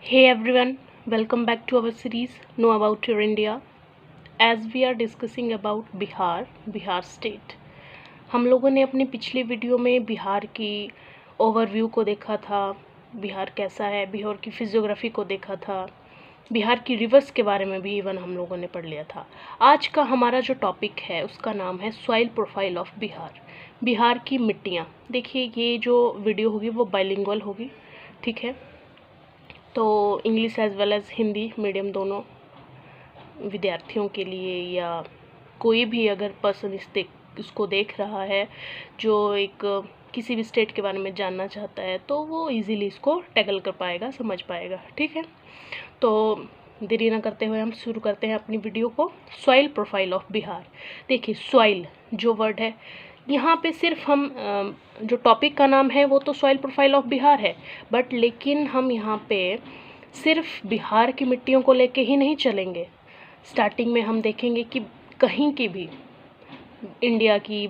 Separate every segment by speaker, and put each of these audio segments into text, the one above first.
Speaker 1: Hey everyone, welcome back to our series Know About Your India. As we are discussing about Bihar state, हम लोगों ने अपनी पिछली video में बिहार की ओवरव्यू को देखा था, बिहार कैसा है, बिहार की फिजियोग्राफी को देखा था, बिहार की रिवर्स के बारे में भी इवन हम लोगों ने पढ़ लिया था। आज का हमारा जो टॉपिक है उसका नाम है soil profile of Bihar, Bihar की मिट्टियाँ। देखिए ये जो वीडियो होगी वो बाइलिंगुअल होगी, ठीक है। तो English as well as Hindi medium दोनों विद्यार्थियों के लिए या कोई भी अगर पर्सन इसको देख रहा है जो एक किसी भी स्टेट के बारे में जानना चाहता है तो वो इजीली इसको टैकल कर पाएगा, समझ पाएगा, ठीक है। तो देरी ना करते हुए हम शुरू करते हैं अपनी वीडियो को। Soil profile of Bihar. देखिए सॉइल जो वर्ड है यहाँ पे सिर्फ हम जो टॉपिक का नाम है वो तो सॉइल प्रोफाइल ऑफ बिहार है, बट लेकिन हम यहाँ पे सिर्फ बिहार की मिट्टियों को लेके ही नहीं चलेंगे। स्टार्टिंग में हम देखेंगे कि कहीं की भी इंडिया की,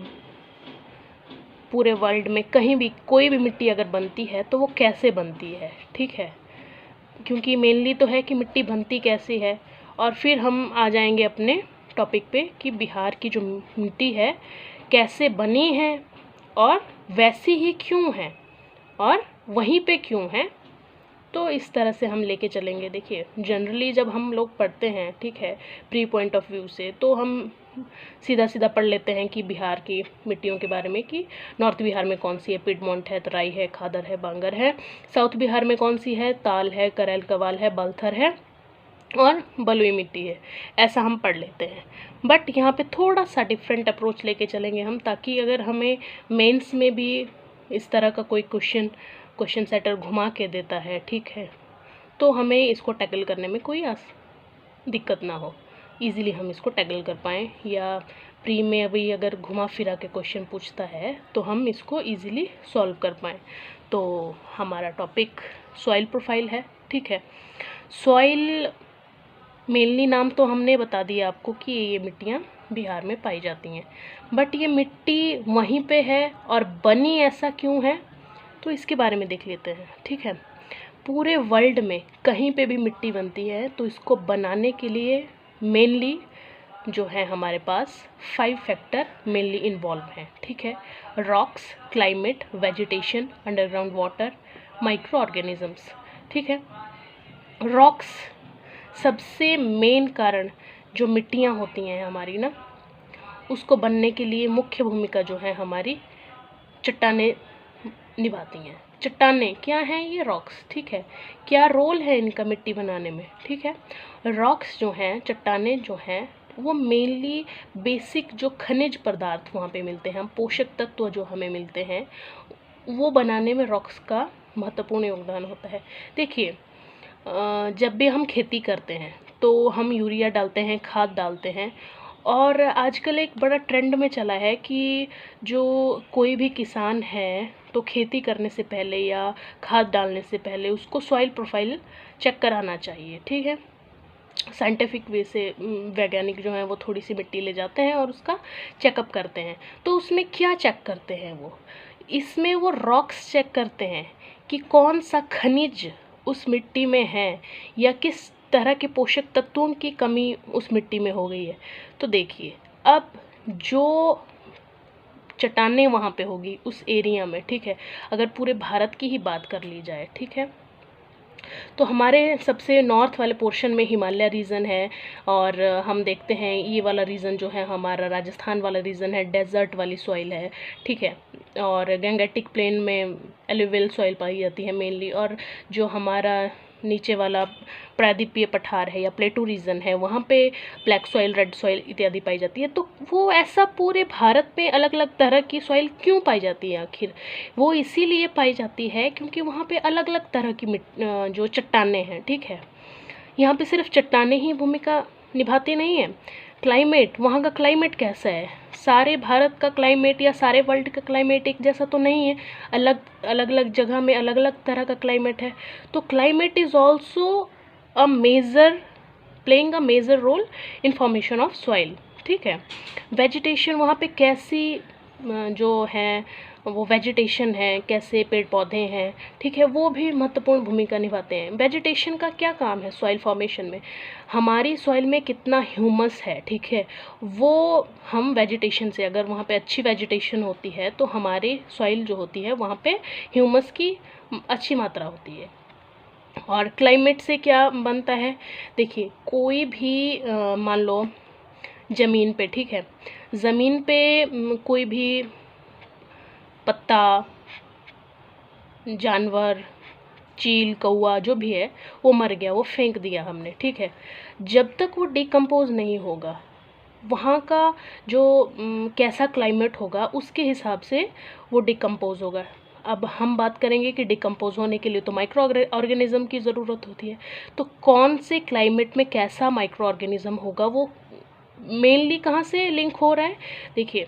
Speaker 1: पूरे वर्ल्ड में कहीं भी कोई भी मिट्टी अगर बनती है तो वो कैसे बनती है, ठीक है, क्योंकि मेनली तो है कि मिट्टी बनती कैसी है। और फिर हम आ जाएंगे अपने टॉपिक पे कि बिहार की जो मिट्टी है कैसे बनी है और वैसी ही क्यों है और वहीं पे क्यों है। तो इस तरह से हम लेके चलेंगे। देखिए जनरली जब हम लोग पढ़ते हैं, ठीक है, प्री पॉइंट ऑफ व्यू से, तो हम सीधा सीधा पढ़ लेते हैं कि बिहार की मिट्टियों के बारे में कि नॉर्थ बिहार में कौन सी है, पिडमोंट है, तराई है, खादर है, बांगर है। साउथ बिहार में कौन सी है, ताल है, करेल कवाल है, बलथर है और बलुई मिट्टी है। ऐसा हम पढ़ लेते हैं, बट यहाँ पे थोड़ा सा डिफरेंट अप्रोच लेके चलेंगे हम, ताकि अगर हमें मेंस में भी इस तरह का कोई क्वेश्चन सेटर घुमा के देता है, ठीक है, तो हमें इसको टैकल करने में कोई दिक्कत ना हो, इजीली हम इसको टैकल कर पाएँ। या प्री में अभी अगर घुमा फिरा के क्वेश्चन पूछता है तो हम इसको इजीली सॉल्व कर पाएँ। तो हमारा टॉपिक सॉइल प्रोफाइल है, ठीक है। सॉइल मेनली नाम तो हमने बता दिया आपको कि ये मिट्टियाँ बिहार में पाई जाती हैं, बट ये मिट्टी वहीं पे है और बनी ऐसा क्यों है तो इसके बारे में देख लेते हैं, ठीक है। पूरे वर्ल्ड में कहीं पे भी मिट्टी बनती है तो इसको बनाने के लिए मेनली जो है हमारे पास 5 फैक्टर मेनली इन्वॉल्व हैं, ठीक है। Rocks, climate, vegetation, underground water, micro organisms, ठीक है। रॉक्स सबसे मेन कारण जो मिट्टियाँ होती हैं हमारी ना, उसको बनने के लिए मुख्य भूमिका जो है हमारी चट्टानें निभाती हैं। चट्टानें क्या हैं, ये रॉक्स, ठीक है। क्या रोल है इनका मिट्टी बनाने में, ठीक है। रॉक्स जो हैं, चट्टानें जो हैं, वो मेनली बेसिक जो खनिज पदार्थ वहाँ पे मिलते हैं, पोषक तत्व जो हमें मिलते हैं, वो बनाने में रॉक्स का महत्वपूर्ण योगदान होता है। देखिए जब भी हम खेती करते हैं तो हम यूरिया डालते हैं, खाद डालते हैं, और आजकल एक बड़ा ट्रेंड में चला है कि जो कोई भी किसान है तो खेती करने से पहले या खाद डालने से पहले उसको सॉइल प्रोफाइल चेक कराना चाहिए, ठीक है। साइंटिफिक वे से वैज्ञानिक जो हैं वो थोड़ी सी मिट्टी ले जाते हैं और उसका चेकअप करते हैं। तो उसमें क्या चेक करते हैं वो, इसमें वो रॉक्स चेक करते हैं कि कौन सा खनिज उस मिट्टी में है या किस तरह के पोषक तत्वों की कमी उस मिट्टी में हो गई है। तो देखिए अब जो चट्टानें वहाँ पे होगी उस एरिया में, ठीक है, अगर पूरे भारत की ही बात कर ली जाए, ठीक है, तो हमारे सबसे नॉर्थ वाले पोर्शन में हिमालय रीजन है, और हम देखते हैं ये वाला रीजन जो है हमारा राजस्थान वाला रीजन है, डेजर्ट वाली सॉइल है, ठीक है। और गंगेटिक प्लेन में एलुवियल सॉइल पाई जाती है मेनली, और जो हमारा नीचे वाला प्रायद्वीपीय पठार है या प्लेटू रीजन है वहाँ पे ब्लैक सॉइल, रेड सॉइल इत्यादि पाई जाती है। तो वो ऐसा पूरे भारत में अलग अलग तरह की सॉइल क्यों पाई जाती है आखिर, वो इसीलिए पाई जाती है क्योंकि वहाँ पे अलग अलग तरह की जो चट्टानें हैं, ठीक है। यहाँ पे सिर्फ चट्टानें ही भूमिका निभाती नहीं है। क्लाइमेट, वहाँ का क्लाइमेट कैसा है, सारे भारत का क्लाइमेट या सारे वर्ल्ड का क्लाइमेट एक जैसा तो नहीं है, अलग अलग जगह में अलग अलग तरह का क्लाइमेट है। तो climate is also a major playing a major role in formation of soil, ठीक है। वेजिटेशन वहाँ पे कैसी जो है वो वेजिटेशन है, कैसे पेड़ पौधे हैं, ठीक है, वो भी महत्वपूर्ण भूमिका निभाते हैं। वेजिटेशन का क्या काम है सॉइल फॉर्मेशन में? हमारी सॉइल में कितना ह्यूमस है, ठीक है, वो हम वेजिटेशन से, अगर वहाँ पे अच्छी वेजिटेशन होती है तो हमारी सॉइल जो होती है वहाँ पे ह्यूमस की अच्छी मात्रा होती है। और क्लाइमेट से क्या बनता है? देखिए, कोई भी मान लो ज़मीन पे, ठीक है, ज़मीन पे कोई भी पत्ता, जानवर, चील, कौआ जो भी है वो मर गया, वो फेंक दिया हमने, ठीक है, जब तक वो डिकम्पोज नहीं होगा, वहाँ का जो कैसा क्लाइमेट होगा उसके हिसाब से वो डिकम्पोज होगा। अब हम बात करेंगे कि डिकम्पोज होने के लिए तो माइक्रो ऑर्गेनिज़म की ज़रूरत होती है। तो कौन से क्लाइमेट में कैसा माइक्रो ऑर्गेनिज़म होगा, वो मेनली कहाँ से लिंक हो रहा है? देखिए,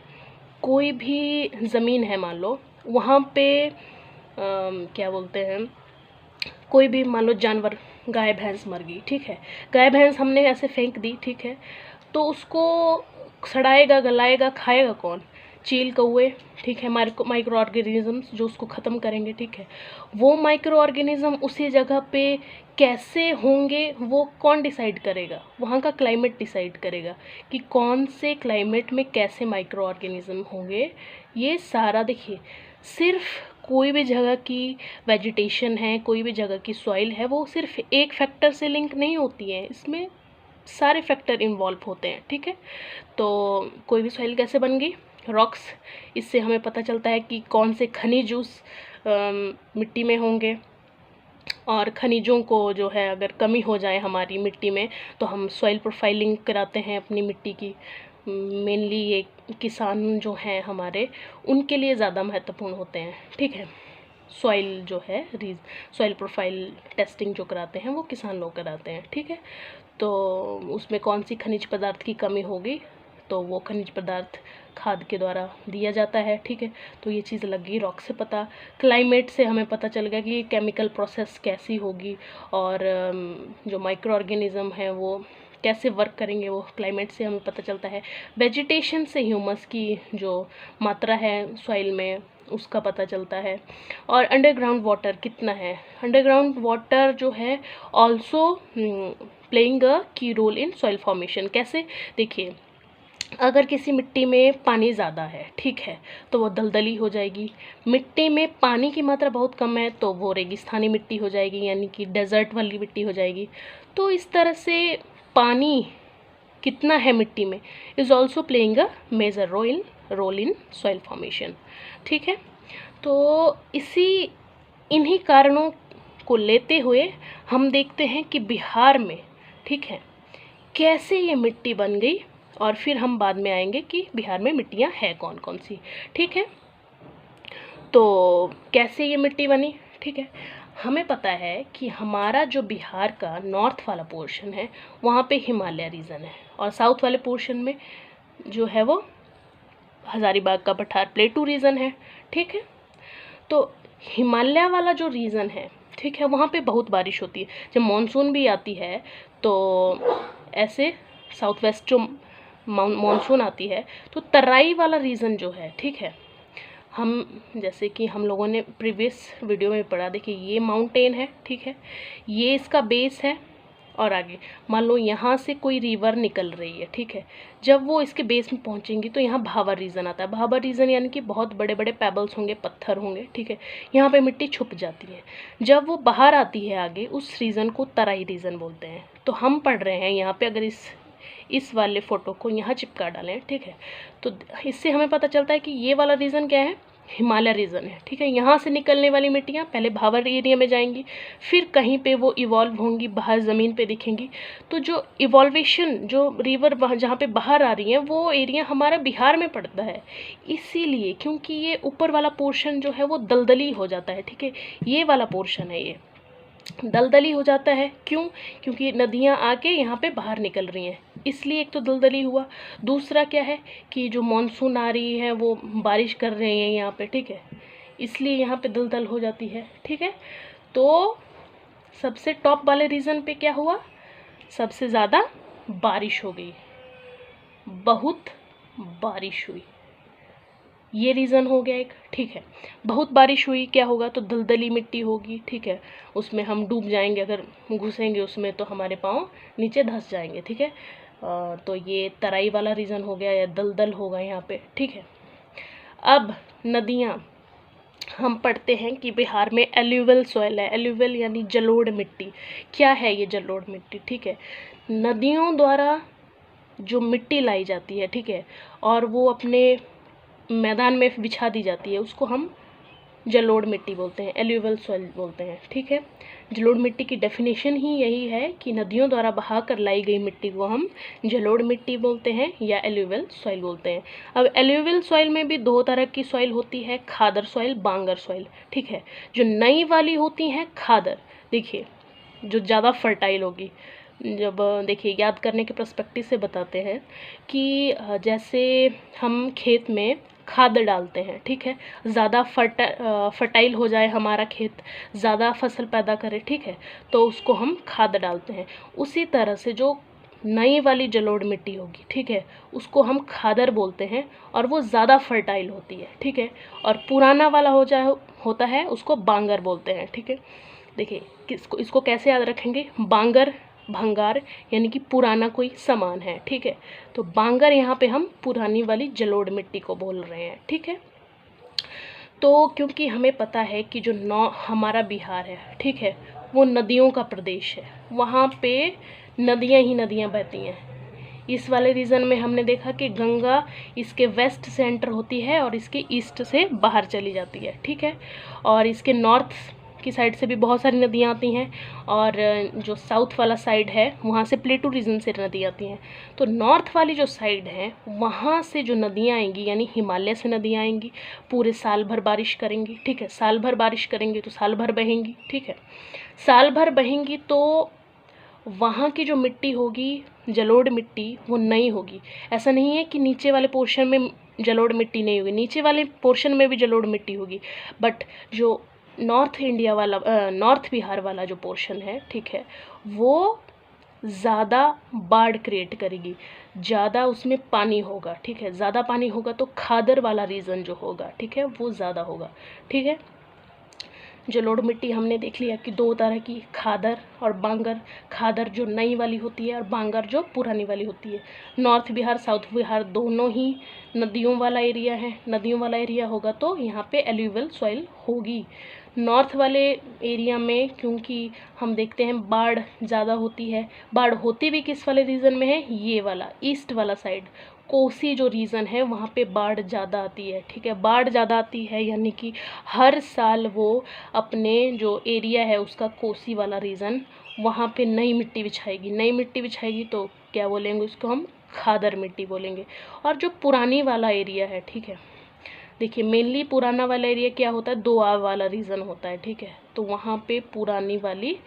Speaker 1: कोई भी ज़मीन है मान लो, वहाँ पे क्या बोलते हैं, कोई भी मान लो जानवर, गाय भैंस मर गई, ठीक है, गाय भैंस हमने ऐसे फेंक दी, ठीक है, तो उसको सड़ाएगा, गलाएगा, खाएगा कौन? चील, कौए, ठीक है, माइक्रो ऑर्गेनिज़म्स जो उसको ख़त्म करेंगे, ठीक है। वो माइक्रो ऑर्गेनिज़म उसी जगह पे कैसे होंगे वो कौन डिसाइड करेगा? वहाँ का क्लाइमेट डिसाइड करेगा कि कौन से क्लाइमेट में कैसे माइक्रो ऑर्गेनिज़म होंगे। ये सारा देखिए, सिर्फ कोई भी जगह की वेजिटेशन है, कोई भी जगह की सॉइल है, वो सिर्फ एक फैक्टर से लिंक नहीं होती है, इसमें सारे फैक्टर इन्वॉल्व होते हैं, ठीक है। तो कोई भी सॉइल कैसे बन गई? रॉक्स, इससे हमें पता चलता है कि कौन से खनिज उस मिट्टी में होंगे, और खनिजों को जो है अगर कमी हो जाए हमारी मिट्टी में तो हम सॉइल प्रोफाइलिंग कराते हैं अपनी मिट्टी की। मेनली ये किसान जो हैं हमारे, उनके लिए ज़्यादा महत्वपूर्ण होते हैं, ठीक है। सॉइल जो है सॉइल प्रोफाइल टेस्टिंग जो कराते हैं वो किसान लोग कराते हैं, ठीक है। तो उसमें कौन सी खनिज पदार्थ की कमी होगी तो वो खनिज पदार्थ खाद के द्वारा दिया जाता है, ठीक है। तो ये चीज़ लग गई रॉक से पता। क्लाइमेट से हमें पता चल गया कि केमिकल प्रोसेस कैसी होगी, और जो माइक्रो ऑर्गेनिज़म है वो कैसे वर्क करेंगे, वो क्लाइमेट से हमें पता चलता है। वेजिटेशन से ह्यूमस की जो मात्रा है सॉइल में उसका पता चलता है। और अंडरग्राउंड वाटर कितना है, अंडरग्राउंड वाटर जो है ऑल्सो प्लेइंग अ की रोल इन सॉइल फॉर्मेशन। कैसे? देखिए, अगर किसी मिट्टी में पानी ज़्यादा है, ठीक है, तो वो दलदली हो जाएगी। मिट्टी में पानी की मात्रा बहुत कम है तो वो रेगिस्तानी मिट्टी हो जाएगी, यानी कि डेजर्ट वाली मिट्टी हो जाएगी। तो इस तरह से पानी कितना है मिट्टी में is also playing a major role in soil formation, ठीक है। तो इन्हीं कारणों को लेते हुए हम देखते हैं कि बिहार में, ठीक है, कैसे ये मिट्टी बन गई, और फिर हम बाद में आएंगे कि बिहार में मिट्टियाँ हैं कौन कौन सी, ठीक है। तो कैसे ये मिट्टी बनी, ठीक है। हमें पता है कि हमारा जो बिहार का नॉर्थ वाला पोर्शन है वहाँ पे हिमालय रीजन है, और साउथ वाले पोर्शन में जो है वो हज़ारीबाग का पठार प्लेटू रीजन है, ठीक है। तो हिमालय वाला जो रीजन है, ठीक है, वहाँ पे बहुत बारिश होती है। जब मानसून भी आती है तो ऐसे साउथ वेस्ट जो मानसून आती है तो तराई वाला रीजन जो है, ठीक है, हम जैसे कि हम लोगों ने प्रीवियस वीडियो में पढ़ा, देखिए ये माउंटेन है, ठीक है, ये इसका बेस है, और आगे मान लो यहाँ से कोई रिवर निकल रही है, ठीक है, जब वो इसके बेस में पहुँचेंगी तो यहाँ भाबर रीजन आता है। भाबर रीजन यानी कि बहुत बड़े बड़े पेबल्स होंगे, पत्थर होंगे, ठीक है, यहाँ पे मिट्टी छुप जाती है। जब वो बाहर आती है आगे, उस रीजन को तराई रीजन बोलते हैं। तो हम पढ़ रहे हैं यहाँ पे, अगर इस वाले फ़ोटो को यहाँ चिपका डालें, ठीक है, तो इससे हमें पता चलता है कि ये वाला रीजन क्या है, हिमालय रीजन है, ठीक है। यहाँ से निकलने वाली मिट्टियाँ पहले भाबर एरिया में जाएंगी, फिर कहीं पे वो इवॉल्व होंगी, बाहर ज़मीन पे दिखेंगी। तो जो इवॉल्वेशन, जो रिवर जहाँ पे बाहर आ रही हैं, वो एरिया हमारा बिहार में पड़ता है। इसीलिए क्योंकि ये ऊपर वाला पोर्शन जो है वो दलदली हो जाता है, ठीक है, ये वाला पोर्शन है ये दलदली हो जाता है। क्यों? क्योंकि नदियाँ आके यहाँ पे बाहर निकल रही हैं, इसलिए एक तो दलदली हुआ। दूसरा क्या है कि जो मॉनसून आ रही है वो बारिश कर रहे हैं यहाँ पे, ठीक है, इसलिए यहाँ पे दलदल हो जाती है, ठीक है। तो सबसे टॉप वाले रीजन पे क्या हुआ, सबसे ज़्यादा बारिश हो गई, बहुत बारिश हुई, ये रीज़न हो गया एक, ठीक है। बहुत बारिश हुई क्या होगा, तो दलदली मिट्टी होगी, ठीक है, उसमें हम डूब जाएंगे, अगर घुसेंगे उसमें तो हमारे पाँव नीचे धंस जाएंगे, ठीक है। तो ये तराई वाला रीज़न हो गया या दलदल होगा यहाँ पे, ठीक है। अब नदियाँ हम पढ़ते हैं कि बिहार में एल्यूवल सॉइल है। एल्यूवल यानी जलोढ़ मिट्टी। क्या है ये जलोढ़ मिट्टी, ठीक है। नदियों द्वारा जो मिट्टी लाई जाती है, ठीक है, और वो अपने मैदान में बिछा दी जाती है, उसको हम जलोढ़ मिट्टी बोलते हैं, एल्यूवल सॉइल बोलते हैं, ठीक है। जलोढ़ मिट्टी की डेफिनेशन ही यही है कि नदियों द्वारा बहा कर लाई गई मिट्टी को हम जलोढ़ मिट्टी बोलते हैं या एल्यूवल सॉइल बोलते हैं। अब एल्यूवल सॉइल में भी दो तरह की सॉइल होती है, खादर सॉइल, बांगर सॉइल, ठीक है। जो नई वाली होती हैं खादर, देखिए जो ज़्यादा फर्टाइल होगी, जब देखिए याद करने के पर्सपेक्टिव से बताते हैं कि जैसे हम खेत में खाद डालते हैं, ठीक है, ज़्यादा फर्टाइल हो जाए हमारा खेत, ज़्यादा फसल पैदा करे, ठीक है, तो उसको हम खाद डालते हैं। उसी तरह से जो नई वाली जलोढ़ मिट्टी होगी, ठीक है, उसको हम खादर बोलते हैं और वो ज़्यादा फर्टाइल होती है, ठीक है। और पुराना वाला होता है उसको बांगर बोलते हैं, ठीक है। देखिए इसको कैसे याद रखेंगे, बांगर भंगार यानी कि पुराना कोई सामान है, ठीक है। तो बांगर यहाँ पे हम पुरानी वाली जलोढ़ मिट्टी को बोल रहे हैं, ठीक है। तो क्योंकि हमें पता है कि जो हमारा बिहार है, ठीक है, वो नदियों का प्रदेश है, वहाँ पे नदियाँ ही नदियाँ बहती हैं। इस वाले रीज़न में हमने देखा कि गंगा इसके वेस्ट से एंटर होती है और इसके ईस्ट से बाहर चली जाती है, ठीक है। और इसके नॉर्थ की साइड से भी बहुत सारी नदियाँ आती हैं, और जो साउथ वाला साइड है वहाँ से प्लेटू रीजन से नदियाँ आती हैं। तो नॉर्थ वाली जो साइड है वहाँ से जो नदियाँ आएंगी यानी हिमालय से नदियाँ आएंगी, पूरे साल भर बारिश करेंगी, ठीक है। साल भर बारिश करेंगी तो साल भर बहेंगी, ठीक है। साल भर बहेंगी तो वहाँ की जो मिट्टी होगी जलोढ़ मिट्टी वो नई होगी। ऐसा नहीं है कि नीचे वाले पोर्शन में जलोढ़ मिट्टी नहीं होगी, नीचे वाले पोर्शन में भी जलोढ़ मिट्टी होगी, बट जो नॉर्थ इंडिया वाला नॉर्थ बिहार वाला जो पोर्शन है, ठीक है, वो ज़्यादा बाढ़ क्रिएट करेगी, ज़्यादा उसमें पानी होगा, ठीक है। ज़्यादा पानी होगा तो खादर वाला रीज़न जो होगा, ठीक है, वो ज़्यादा होगा, ठीक है। जलोढ़ मिट्टी हमने देख लिया कि दो तरह की, खादर और बांगर। खादर जो नई वाली होती है और बांगर जो पुरानी वाली होती है। नॉर्थ बिहार साउथ बिहार दोनों ही नदियों वाला एरिया है, नदियों वाला एरिया होगा तो यहाँ पे एल्यूवियल सॉइल होगी। नॉर्थ वाले एरिया में क्योंकि हम देखते हैं बाढ़ ज़्यादा होती है, बाढ़ होती भी किस वाले रीजन में है, ये वाला ईस्ट वाला साइड, कोसी जो रीज़न है वहाँ पे बाढ़ ज़्यादा आती है, ठीक है। बाढ़ ज़्यादा आती है यानी कि हर साल वो अपने जो एरिया है उसका कोसी वाला रीज़न वहाँ पे नई मिट्टी बिछाएगी। नई मिट्टी बिछाएगी तो क्या बोलेंगे उसको हम, खादर मिट्टी बोलेंगे। और जो पुरानी वाला एरिया है, ठीक है, देखिए मेनली पुराना वाला एरिया क्या होता है, दोआब वाला रीज़न होता है, ठीक है। तो वहाँ पे पुरानी वाली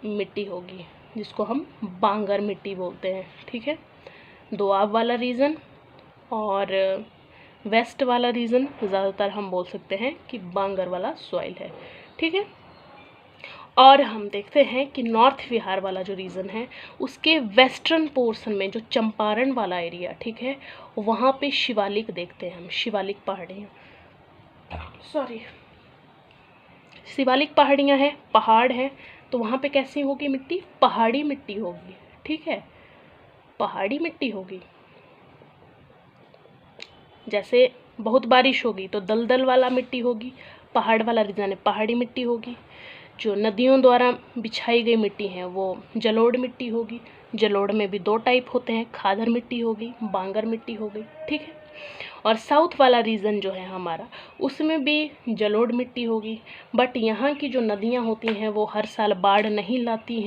Speaker 1: मिट्टी होगी जिसको हम बांगर मिट्टी बोलते हैं, ठीक है। दोआब वाला रीज़न और वेस्ट वाला रीज़न ज़्यादातर हम बोल सकते हैं कि बांगर वाला सॉइल है, ठीक है। और हम देखते हैं कि नॉर्थ बिहार वाला जो रीज़न है उसके वेस्टर्न पोर्शन में जो चंपारण वाला एरिया, ठीक है, वहाँ पे शिवालिक देखते हैं हम, शिवालिक पहाड़ियाँ, सॉरी, शिवालिक पहाड़ियाँ हैं, पहाड़ हैं, तो वहाँ पे कैसी होगी मिट्टी, पहाड़ी मिट्टी होगी, ठीक है, पहाड़ी मिट्टी होगी। जैसे बहुत बारिश होगी तो दलदल वाला मिट्टी होगी, पहाड़ वाला रीजन है पहाड़ी मिट्टी होगी। जो नदियों द्वारा बिछाई गई मिट्टी है वो जलोढ़ मिट्टी होगी। जलोढ़ में भी दो टाइप होते हैं, खादर मिट्टी होगी, बांगर मिट्टी हो गई, ठीक है। और साउथ वाला रीजन जो है हमारा उसमें भी जलोढ़ मिट्टी होगी, बट यहाँ की जो नदियाँ होती हैं वो हर साल बाढ़ नहीं लाती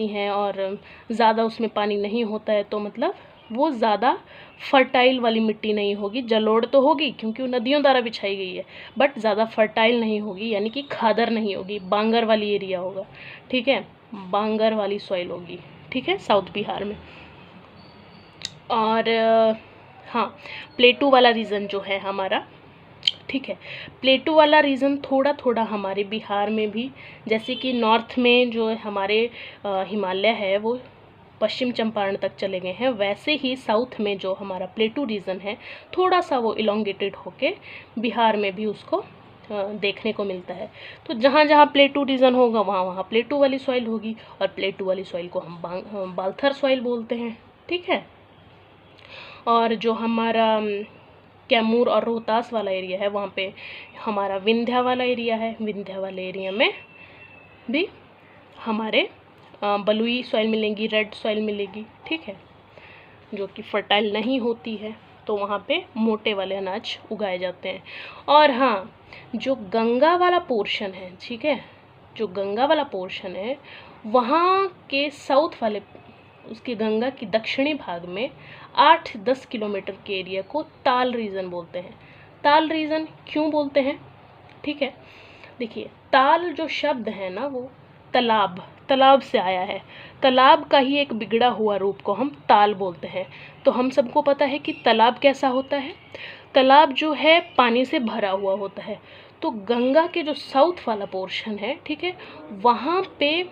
Speaker 1: हैं और ज़्यादा उसमें पानी नहीं होता है, तो मतलब वो ज़्यादा फर्टाइल वाली मिट्टी नहीं होगी। जलोढ़ तो होगी क्योंकि वो नदियों द्वारा बिछाई गई है, बट ज़्यादा फर्टाइल नहीं होगी, यानी कि खादर नहीं होगी, बांगर वाली एरिया होगा, ठीक है, बांगर वाली सॉइल होगी, ठीक है, साउथ बिहार में। और हाँ, प्लेटू वाला रीजन जो है हमारा, ठीक है, प्लेटू वाला रीजन थोड़ा थोड़ा हमारे बिहार में भी, जैसे कि नॉर्थ में जो हमारे हिमालय है वो पश्चिम चंपारण तक चले गए हैं, वैसे ही साउथ में जो हमारा प्लेटू रीजन है थोड़ा सा वो इलोंगेटेड होके बिहार में भी उसको देखने को मिलता है। तो जहाँ जहाँ प्लेटू रीजन होगा वहाँ वहाँ प्लेटू वाली सॉइल होगी, और प्लेटू वाली सॉइल को हम बाल्थर सॉइल बोलते हैं। ठीक है। और जो हमारा कैमूर और रोहतास वाला एरिया है वहाँ पे हमारा विंध्या वाला एरिया है। विंध्या वाले एरिया में भी हमारे बलुई सॉइल मिलेंगी, रेड सॉइल मिलेगी। ठीक है, जो कि फर्टाइल नहीं होती है, तो वहाँ पे मोटे वाले अनाज उगाए जाते हैं। और हाँ, जो गंगा वाला पोर्शन है, ठीक है, जो गंगा वाला पोर्शन है वहाँ के साउथ वाले, उसके गंगा की दक्षिणी भाग में 8-10 किलोमीटर के एरिया को ताल रीजन बोलते हैं। ताल रीजन क्यों बोलते हैं? ठीक है, देखिए, ताल जो शब्द है ना वो तालाब से आया है। तालाब का ही एक बिगड़ा हुआ रूप को हम ताल बोलते हैं। तो हम सबको पता है कि तालाब कैसा होता है। तालाब जो है पानी से भरा हुआ होता है। तो गंगा के जो साउथ वाला पोर्शन है, ठीक है, वहाँ पे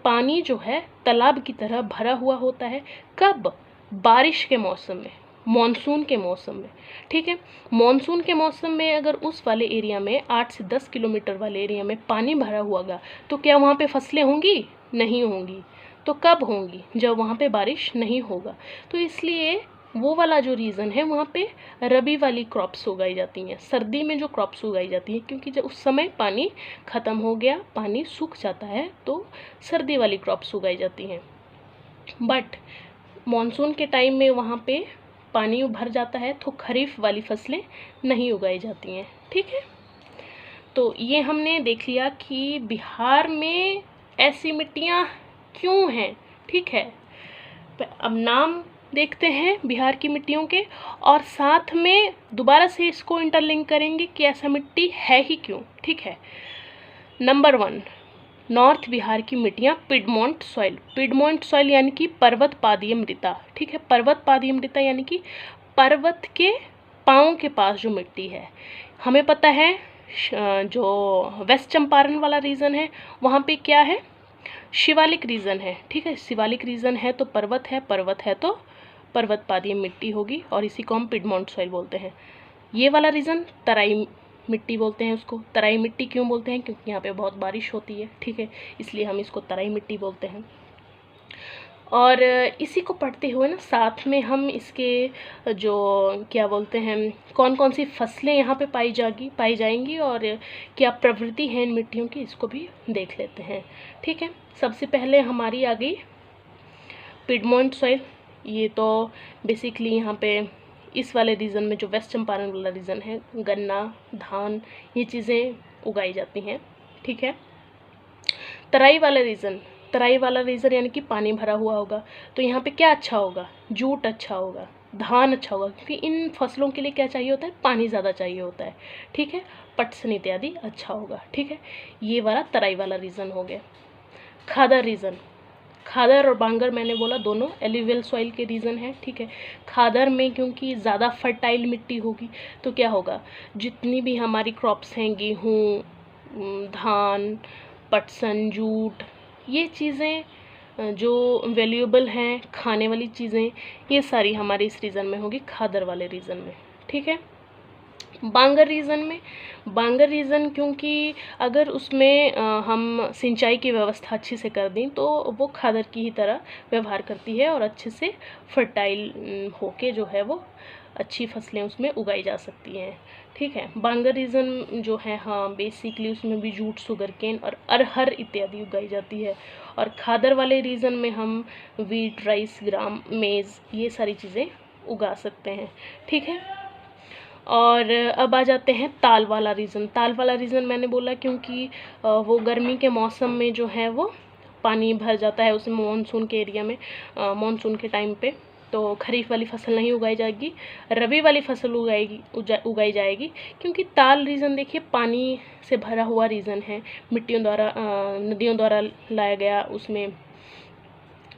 Speaker 1: पानी जो है तालाब की तरह भरा हुआ होता है। कब? बारिश के मौसम में, मॉनसून के मौसम में। ठीक है, मॉनसून के मौसम में अगर उस वाले एरिया में 8 से 10 किलोमीटर वाले एरिया में पानी भरा हुआ गा, तो क्या वहाँ पे फसलें होंगी? नहीं होंगी। तो कब होंगी? जब वहाँ पे बारिश नहीं होगा। तो इसलिए वो वाला जो रीज़न है वहाँ पे रबी वाली क्रॉप्स उगाई जाती हैं, सर्दी में जो क्रॉप्स उगाई जाती हैं, क्योंकि जब उस समय पानी ख़त्म हो गया, पानी सूख जाता है, तो सर्दी वाली क्रॉप्स उगाई जाती हैं। बट मॉनसून के टाइम में वहाँ पे पानी भर जाता है, तो खरीफ वाली फसलें नहीं उगाई जाती हैं। ठीक है, तो ये हमने देख लिया कि बिहार में ऐसी मिट्टियाँ क्यों हैं। ठीक है, अब नाम देखते हैं बिहार की मिट्टियों के, और साथ में दोबारा से इसको इंटरलिंक करेंगे कि ऐसा मिट्टी है ही क्यों। ठीक है, नंबर 1, नॉर्थ बिहार की मिट्टियाँ पिडमोंट सॉइल। पिडमोंट सॉइल यानी कि पर्वत पादीय मृदा। ठीक है, पर्वत पादीय मृदा यानी कि पर्वत के पाँव के पास जो मिट्टी है। हमें पता है जो वेस्ट चंपारण वाला रीजन है वहाँ पे क्या है? शिवालिक रीजन है। ठीक है, शिवालिक रीजन है तो पर्वत है, पर्वत है तो पर्वत पादीय मिट्टी होगी, और इसी को हम पिडमोंट सॉइल बोलते हैं। ये वाला रीजन तराई मिट्टी बोलते हैं उसको। तराई मिट्टी क्यों बोलते हैं? क्योंकि यहाँ पे बहुत बारिश होती है। ठीक है, इसलिए हम इसको तराई मिट्टी बोलते हैं। और इसी को पढ़ते हुए ना साथ में हम इसके जो क्या बोलते हैं, कौन कौन सी फसलें यहाँ पे पाई जाएंगी और क्या प्रवृत्ति है इन मिट्टियों की, इसको भी देख लेते हैं। ठीक है, सबसे पहले हमारी आ गई पिडमोंट सॉइल। ये तो बेसिकली यहाँ पे इस वाले रीजन में, जो वेस्ट चंपारण वाला रीजन है, गन्ना, धान, ये चीज़ें उगाई जाती हैं। ठीक है, तराई वाला रीजन यानी कि पानी भरा हुआ होगा, तो यहाँ पे क्या अच्छा होगा? जूट अच्छा होगा, धान अच्छा होगा, क्योंकि इन फसलों के लिए क्या चाहिए होता है? पानी ज़्यादा चाहिए होता है। ठीक है, पटसन इत्यादि अच्छा होगा। ठीक है, ये वाला तराई वाला रीजन हो गया। खादर रीजन, खादर और बांगर मैंने बोला दोनों एल्यूवियल सॉइल के रीजन है। ठीक है, खादर में क्योंकि ज़्यादा फर्टाइल मिट्टी होगी, तो क्या होगा? जितनी भी हमारी क्रॉप्स हैं, गेहूँ, धान, पटसन, जूट, ये चीज़ें जो वैल्यूएबल हैं, खाने वाली चीज़ें, ये सारी हमारे इस रीजन में होगी, खादर वाले रीजन में। ठीक है, बांगर रीजन क्योंकि अगर उसमें हम सिंचाई की व्यवस्था अच्छी से कर दें तो वो खादर की ही तरह व्यवहार करती है, और अच्छे से फर्टाइल होके जो है वो अच्छी फसलें उसमें उगाई जा सकती हैं। ठीक है, बांगर रीजन जो है, हाँ, बेसिकली उसमें भी जूट, शुगर केन और अरहर इत्यादि उगाई जाती है। और खादर वाले रीजन में हम वीट, राइस, ग्राम, मेज़, ये सारी चीज़ें उगा सकते हैं। ठीक है, और अब आ जाते हैं ताल वाला रीजन मैंने बोला क्योंकि वो गर्मी के मौसम में जो है वो पानी भर जाता है उसमें, मानसून के एरिया में, मानसून के टाइम पे, तो खरीफ वाली फसल नहीं उगाई जाएगी, रबी वाली फसल उगाई जाएगी। क्योंकि ताल रीजन देखिए पानी से भरा हुआ रीजन है, मिट्टियों द्वारा, नदियों द्वारा लाया गया, उसमें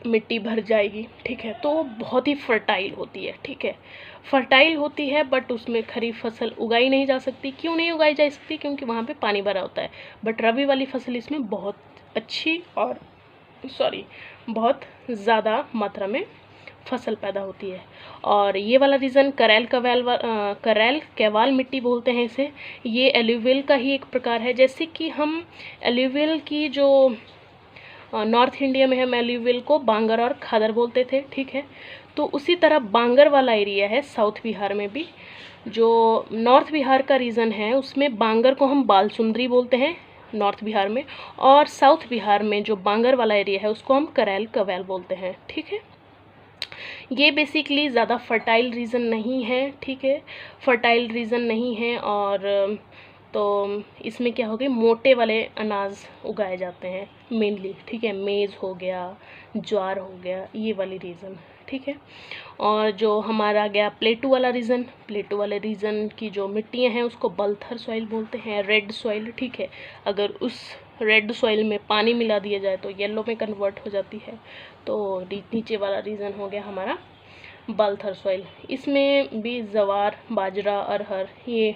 Speaker 1: मिट्टी भर जाएगी। ठीक है, तो बहुत ही फर्टाइल होती है। ठीक है, फर्टाइल होती है, बट उसमें खरीफ फसल उगाई नहीं जा सकती। क्यों नहीं उगाई जा सकती? क्योंकि वहाँ पे पानी भरा होता है। बट रबी वाली फसल इसमें बहुत अच्छी और बहुत ज़्यादा मात्रा में फसल पैदा होती है। और ये वाला रीजन करैल कैवाल मिट्टी बोलते हैं इसे। ये एल्यूवियल का ही एक प्रकार है। जैसे कि हम एल्यूवियल की जो नॉर्थ इंडिया में हम एल्यूवियल को बांगर और खादर बोलते थे, ठीक है। तो उसी तरह बांगर वाला एरिया है साउथ बिहार में भी। जो नॉर्थ बिहार का रीजन है उसमें बांगर को हम बालसुंदरी बोलते हैं नॉर्थ बिहार में, और साउथ बिहार में जो बांगर वाला एरिया है उसको हम करैल कवैल बोलते हैं, ठीक है। ये बेसिकली ज़्यादा फर्टाइल रीजन नहीं है, ठीक है, फर्टाइल रीजन नहीं है। और तो इसमें क्या हो गया, मोटे वाले अनाज उगाए जाते हैं मेनली, ठीक है। मेज़ हो गया, ज्वार हो गया, ये वाली रीजन, ठीक है। और जो हमारा गया प्लेटू वाला रीजन, प्लेटू वाले रीजन की जो मिट्टियाँ हैं उसको बलथर सॉइल बोलते हैं, रेड सॉइल, ठीक है। अगर उस रेड सॉइल में पानी मिला दिया जाए तो येलो में कन्वर्ट हो जाती है। तो नीचे वाला रीजन हो गया हमारा बलथर सॉइल। इसमें भी जवार, बाजरा, अरहर ये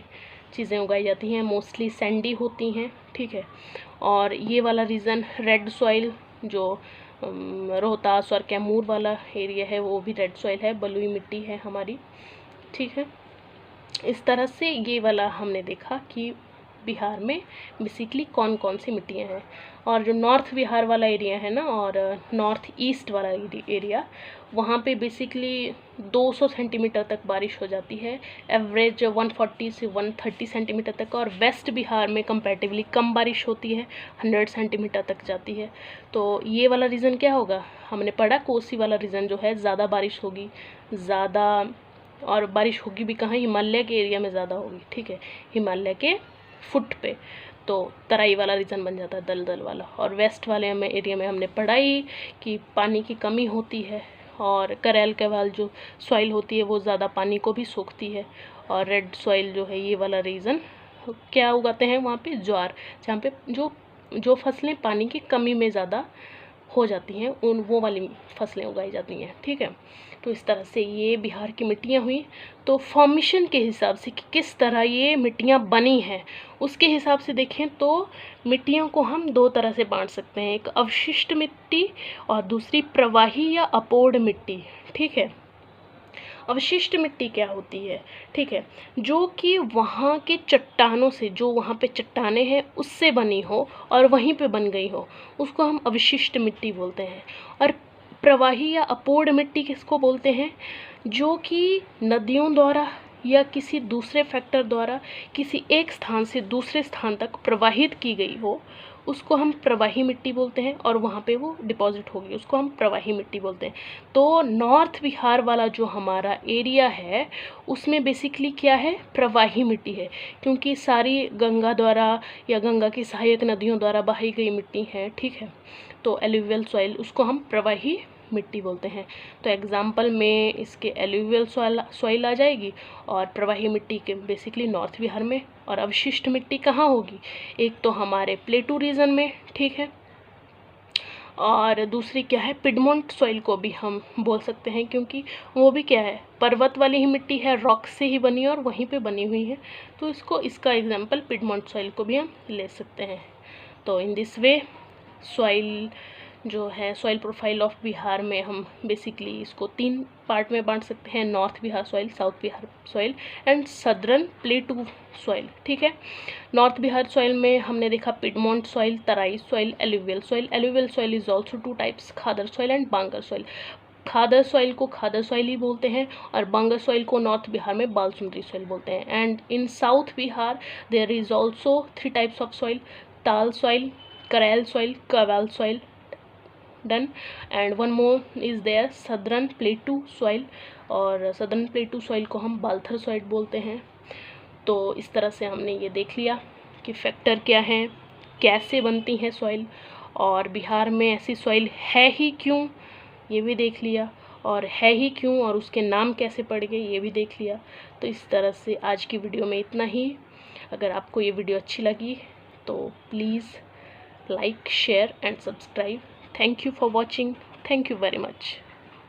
Speaker 1: चीज़ें उगाई जाती हैं, मोस्टली सैंडी होती हैं, ठीक है। और ये वाला रीजन रेड सॉइल जो रोहतास और कैमूर वाला एरिया है वो भी रेड सॉइल है, बलुई मिट्टी है हमारी, ठीक है। इस तरह से ये वाला हमने देखा कि बिहार में बेसिकली कौन कौन सी मिट्टियाँ हैं। और जो नॉर्थ बिहार वाला एरिया है ना, और नॉर्थ ईस्ट वाला एरिया, वहाँ पे बेसिकली 200 सेंटीमीटर तक बारिश हो जाती है, एवरेज 140 से 130 सेंटीमीटर तक। और वेस्ट बिहार में कंपैरेटिवली कम बारिश होती है, 100 सेंटीमीटर तक जाती है। तो ये वाला रीज़न क्या होगा, हमने पढ़ा कोसी वाला रीज़न जो है ज़्यादा बारिश होगी, ज़्यादा, और बारिश होगी भी कहाँ, हिमालय के एरिया में ज़्यादा होगी, ठीक है, हिमालय के फुट पे। तो तराई वाला रीजन बन जाता है, दलदल वाला। और वेस्ट वाले में एरिया में हमने पढ़ाई कि पानी की कमी होती है, और करैल कैवाल जो सॉइल होती है वो ज़्यादा पानी को भी सोखती है। और रेड सॉइल जो है, ये वाला रीजन क्या उगाते हैं वहाँ पे, ज्वार, जहाँ पे जो फसलें पानी की कमी में ज़्यादा हो जाती हैं वो वाली फसलें उगाई जाती हैं, ठीक है। तो इस तरह से ये बिहार की मिट्टियाँ हुई। तो फॉर्मेशन के हिसाब से कि किस तरह ये मिट्टियाँ बनी हैं, उसके हिसाब से देखें तो मिट्टियों को हम दो तरह से बांट सकते हैं, एक अवशिष्ट मिट्टी और दूसरी प्रवाही या अपोढ़ मिट्टी, ठीक है। अवशिष्ट मिट्टी क्या होती है, ठीक है, जो कि वहाँ के चट्टानों से, जो वहाँ पे चट्टानें हैं उससे बनी हो और वहीं पे बन गई हो, उसको हम अवशिष्ट मिट्टी बोलते हैं। और प्रवाही या अपोढ़ मिट्टी किसको बोलते हैं, जो कि नदियों द्वारा या किसी दूसरे फैक्टर द्वारा किसी एक स्थान से दूसरे स्थान तक प्रवाहित की गई हो, उसको हम प्रवाही मिट्टी बोलते हैं। और वहाँ पे वो डिपॉजिट होगी, उसको हम प्रवाही मिट्टी बोलते हैं। तो नॉर्थ बिहार वाला जो हमारा एरिया है उसमें बेसिकली क्या है, प्रवाही मिट्टी है, क्योंकि सारी गंगा द्वारा या गंगा की सहायक नदियों द्वारा बहाई गई मिट्टी है, ठीक है। तो एल्यूवियल सॉइल, उसको हम प्रवाही मिट्टी बोलते हैं। तो एग्जाम्पल में इसके एल्यूवियल सॉइल आ जाएगी, और प्रवाही मिट्टी के बेसिकली नॉर्थ बिहार में। और अवशिष्ट मिट्टी कहाँ होगी, एक तो हमारे प्लेटू रीजन में, ठीक है, और दूसरी क्या है, पिडमोंट सॉइल को भी हम बोल सकते हैं, क्योंकि वो भी क्या है, पर्वत वाली ही मिट्टी है, रॉक से ही बनी है और वहीं पे बनी हुई है। तो इसका एग्जाम्पल पिडमोंट सॉइल को भी हम ले सकते हैं। तो इन दिस वे सॉइल जो है, सॉइल प्रोफाइल ऑफ बिहार में हम बेसिकली इसको 3 पार्ट में बांट सकते हैं, north Bihar soil, south Bihar soil and southern plateau soil, ठीक है। नॉर्थ बिहार सॉइल में हमने देखा piedmont soil, Terai soil, alluvial soil. Alluvial soil is also 2 types, khadar soil and bangar soil. Khadar soil को खादर सॉइल ही बोलते हैं, और बांगर सॉइल को नॉर्थ बिहार में बालसुंदरी सॉइल बोलते हैं। And in south Bihar there is also 3 types of soil, ताल soil, Karail soil, Kawal soil, done. And one more is there southern plateau soil, और सदर्न प्लेटू सॉइल को हम बालथर सॉइल बोलते हैं। तो इस तरह से हमने ये देख लिया कि फैक्टर क्या हैं, कैसे बनती हैं सॉइल, और बिहार में ऐसी सॉइल है ही क्यों, ये भी देख लिया, और है ही क्यों और उसके नाम कैसे पड़ गए ये भी देख लिया। तो इस तरह से आज की वीडियो में इतना ही। अगर आपको ये वीडियो अच्छी लगी तो please like, share and subscribe. Thank you for watching. Thank you very much.